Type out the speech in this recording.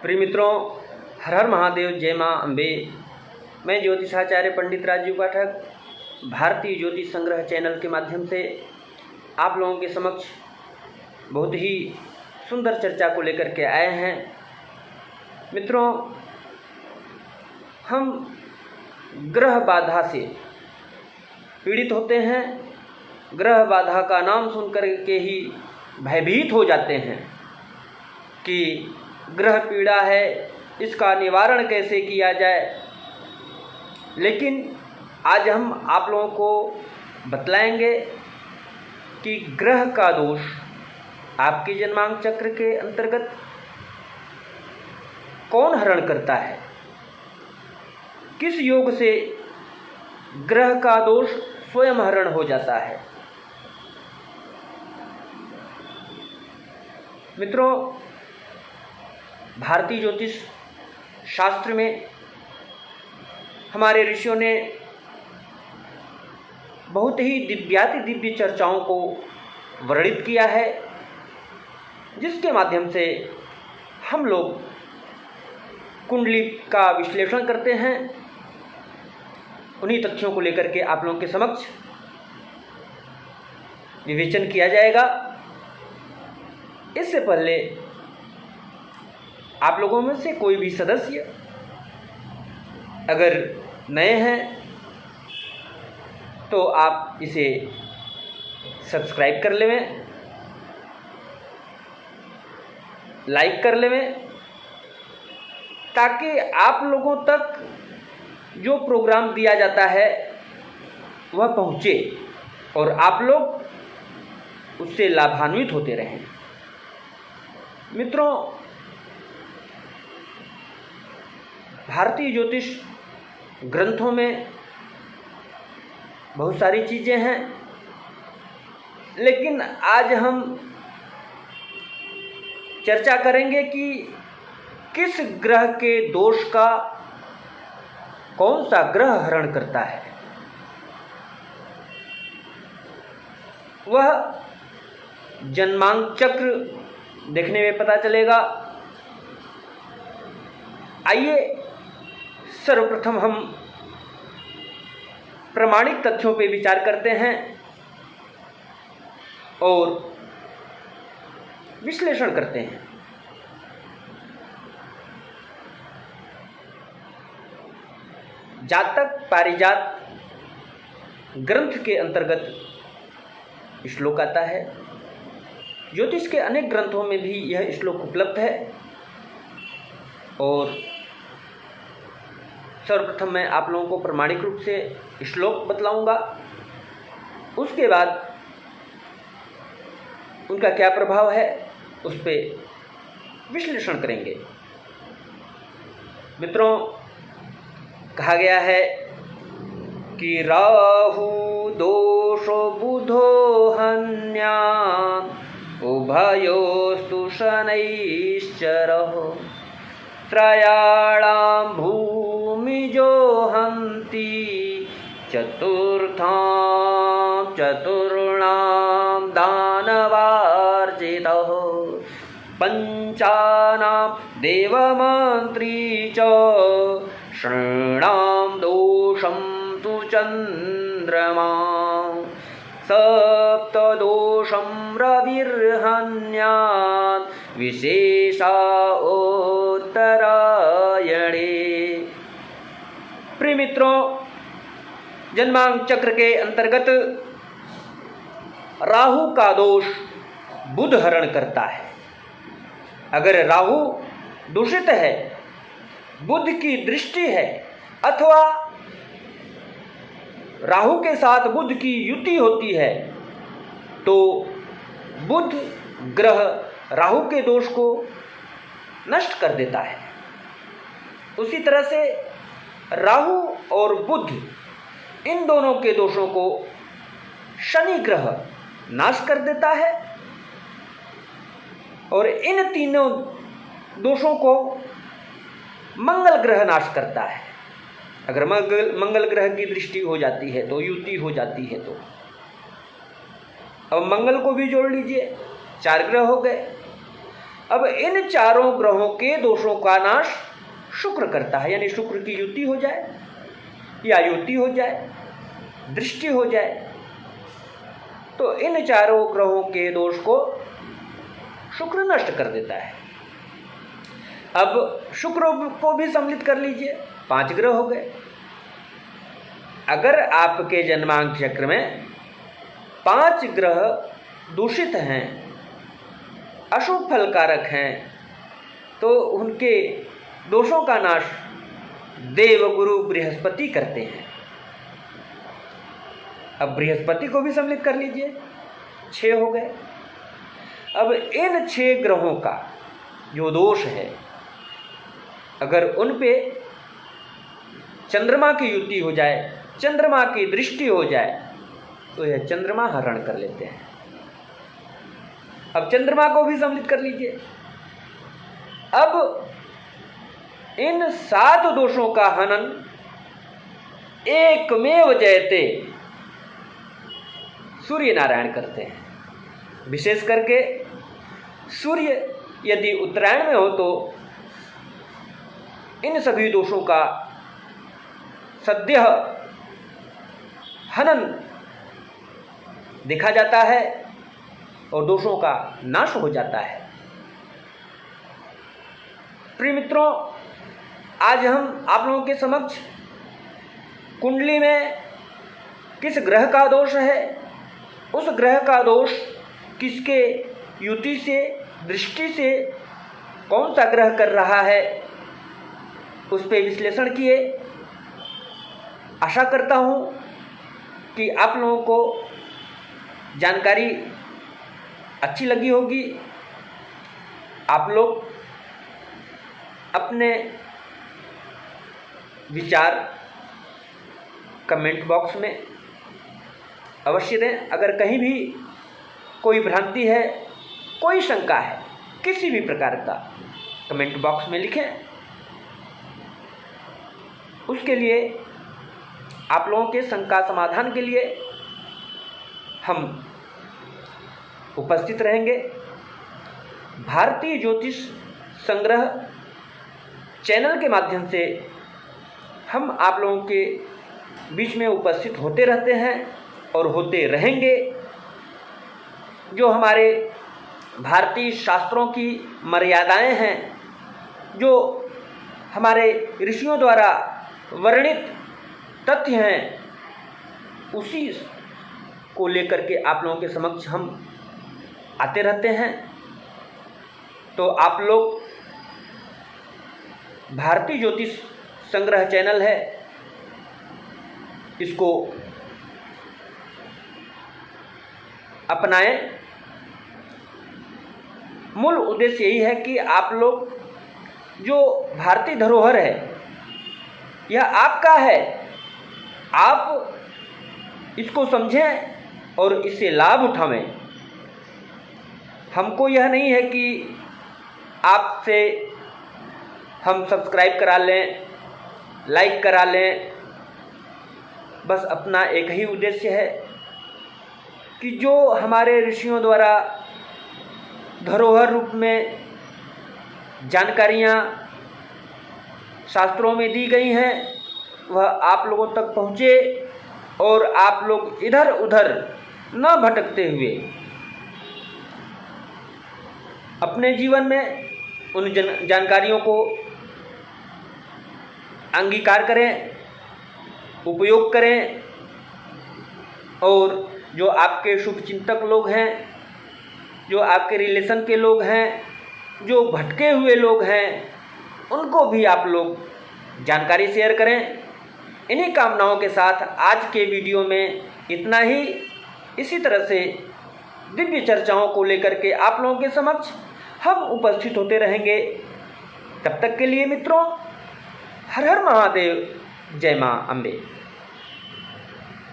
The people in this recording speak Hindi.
प्रिय मित्रों, हर हर महादेव, जय माँ अम्बे। मैं ज्योतिषाचार्य पंडित राजीव पाठक भारतीय ज्योतिष संग्रह चैनल के माध्यम से आप लोगों के समक्ष बहुत ही सुंदर चर्चा को लेकर के आए हैं। मित्रों, हम ग्रह बाधा से पीड़ित होते हैं। ग्रह बाधा का नाम सुनकर के ही भयभीत हो जाते हैं कि ग्रह पीड़ा है, इसका निवारण कैसे किया जाए। लेकिन आज हम आप लोगों को बतलाएंगे कि ग्रह का दोष आपके जन्मांक चक्र के अंतर्गत कौन हरण करता है, किस योग से ग्रह का दोष स्वयं हरण हो जाता है। मित्रों, भारतीय ज्योतिष शास्त्र में हमारे ऋषियों ने बहुत ही दिव्याति दिव्य चर्चाओं को वर्णित किया है, जिसके माध्यम से हम लोग कुंडली का विश्लेषण करते हैं। उन्हीं तथ्यों को लेकर के आप लोगों के समक्ष विवेचन किया जाएगा। इससे पहले आप लोगों में से कोई भी सदस्य अगर नए हैं तो आप इसे सब्सक्राइब कर लें, लाइक कर लें, ताकि आप लोगों तक जो प्रोग्राम दिया जाता है वह पहुँचे और आप लोग उससे लाभान्वित होते रहें। मित्रों, भारतीय ज्योतिष ग्रंथों में बहुत सारी चीज़ें हैं, लेकिन आज हम चर्चा करेंगे कि किस ग्रह के दोष का कौन सा ग्रह हरण करता है। वह जन्मांक चक्र देखने में पता चलेगा। आइए सर्वप्रथम हम प्रामाणिक तथ्यों पर विचार करते हैं और विश्लेषण करते हैं। जातक पारिजात ग्रंथ के अंतर्गत श्लोक आता है। ज्योतिष के अनेक ग्रंथों में भी यह श्लोक उपलब्ध है और सर्वप्रथम मैं आप लोगों को प्रामाणिक रूप से श्लोक बतलाऊंगा। उसके बाद उनका क्या प्रभाव है उस पर विश्लेषण करेंगे। मित्रों, कहा गया है कि राहु दोषो बुधो हन्या उभयोस्तु शनैश्चरः त्रयाणां भूमिजो हन्ति चतुर्थां चतुर्णां दानवार्चितः पंचानां देवमन्त्री च षण्णां दोषं तु चन्द्रमा सप्तदोषं रविर्हन्यात् विशेषा उत्तरायणे। प्रिय मित्रों, जन्मांक चक्र के अंतर्गत राहु का दोष बुध हरण करता है। अगर राहु दूषित है, बुध की दृष्टि है, अथवा राहु के साथ बुध की युति होती है, तो बुध ग्रह राहु के दोष को नष्ट कर देता है। उसी तरह से राहु और बुध, इन दोनों के दोषों को शनि ग्रह नाश कर देता है और इन तीनों दोषों को मंगल ग्रह नाश करता है। अगर मंगल ग्रह की दृष्टि हो जाती है तो, युति हो जाती है तो, अब मंगल को भी जोड़ लीजिए, 4 ग्रह हो गए। अब इन चारों ग्रहों के दोषों का नाश शुक्र करता है, यानी शुक्र की युति हो जाए या युति हो जाए, दृष्टि हो जाए, तो इन चारों ग्रहों के दोष को शुक्र नष्ट कर देता है। अब शुक्र को भी सम्मिलित कर लीजिए, 5 ग्रह हो गए। अगर आपके जन्मांक चक्र में 5 ग्रह दूषित हैं, अशुभ फलकारक हैं, तो उनके दोषों का नाश देव गुरु बृहस्पति करते हैं। अब बृहस्पति को भी सम्मिलित कर लीजिए, 6 हो गए। अब इन 6 ग्रहों का जो दोष है, अगर उन पे चंद्रमा की युति हो जाए, चंद्रमा की दृष्टि हो जाए, तो यह चंद्रमा हरण कर लेते हैं। अब चंद्रमा को भी सम्मिलित कर लीजिए। अब इन 7 दोषों का हनन एकमेव जयते सूर्य नारायण करते हैं। विशेष करके सूर्य यदि उत्तरायण में हो तो इन सभी दोषों का सद्य हनन देखा जाता है और दोषों का नाश हो जाता है। प्रिय मित्रों, आज हम आप लोगों के समक्ष कुंडली में किस ग्रह का दोष है, उस ग्रह का दोष किसके युति से, दृष्टि से कौन सा ग्रह कर रहा है, उस पर विश्लेषण किए। आशा करता हूँ कि आप लोगों को जानकारी अच्छी लगी होगी। आप लोग अपने विचार कमेंट बॉक्स में अवश्य दें। अगर कहीं भी कोई भ्रांति है, कोई शंका है, किसी भी प्रकार का, कमेंट बॉक्स में लिखें। उसके लिए आप लोगों के शंका समाधान के लिए हम उपस्थित रहेंगे। भारतीय ज्योतिष संग्रह चैनल के माध्यम से हम आप लोगों के बीच में उपस्थित होते रहते हैं और होते रहेंगे। जो हमारे भारतीय शास्त्रों की मर्यादाएं हैं, जो हमारे ऋषियों द्वारा वर्णित तथ्य हैं, उसी को लेकर के आप लोगों के समक्ष हम आते रहते हैं। तो आप लोग भारतीय ज्योतिष संग्रह चैनल है, इसको अपनाएं। मूल उद्देश्य यही है कि आप लोग जो भारतीय धरोहर है यह आपका है, आप इसको समझें और इससे लाभ उठावें। हमको यह नहीं है कि आपसे हम सब्सक्राइब करा लें, लाइक करा लें। बस अपना एक ही उद्देश्य है कि जो हमारे ऋषियों द्वारा धरोहर रूप में जानकारियाँ शास्त्रों में दी गई हैं, वह आप लोगों तक पहुँचे और आप लोग इधर उधर न भटकते हुए अपने जीवन में उन जानकारियों को अंगीकार करें, उपयोग करें। और जो आपके शुभ चिंतक लोग हैं, जो आपके रिलेशन के लोग हैं, जो भटके हुए लोग हैं, उनको भी आप लोग जानकारी शेयर करें। इन्हीं कामनाओं के साथ आज के वीडियो में इतना ही। इसी तरह से दिव्य चर्चाओं को लेकर के आप लोगों के समक्ष हम उपस्थित होते रहेंगे। तब तक के लिए मित्रों, हर हर महादेव, जय मां अम्बे।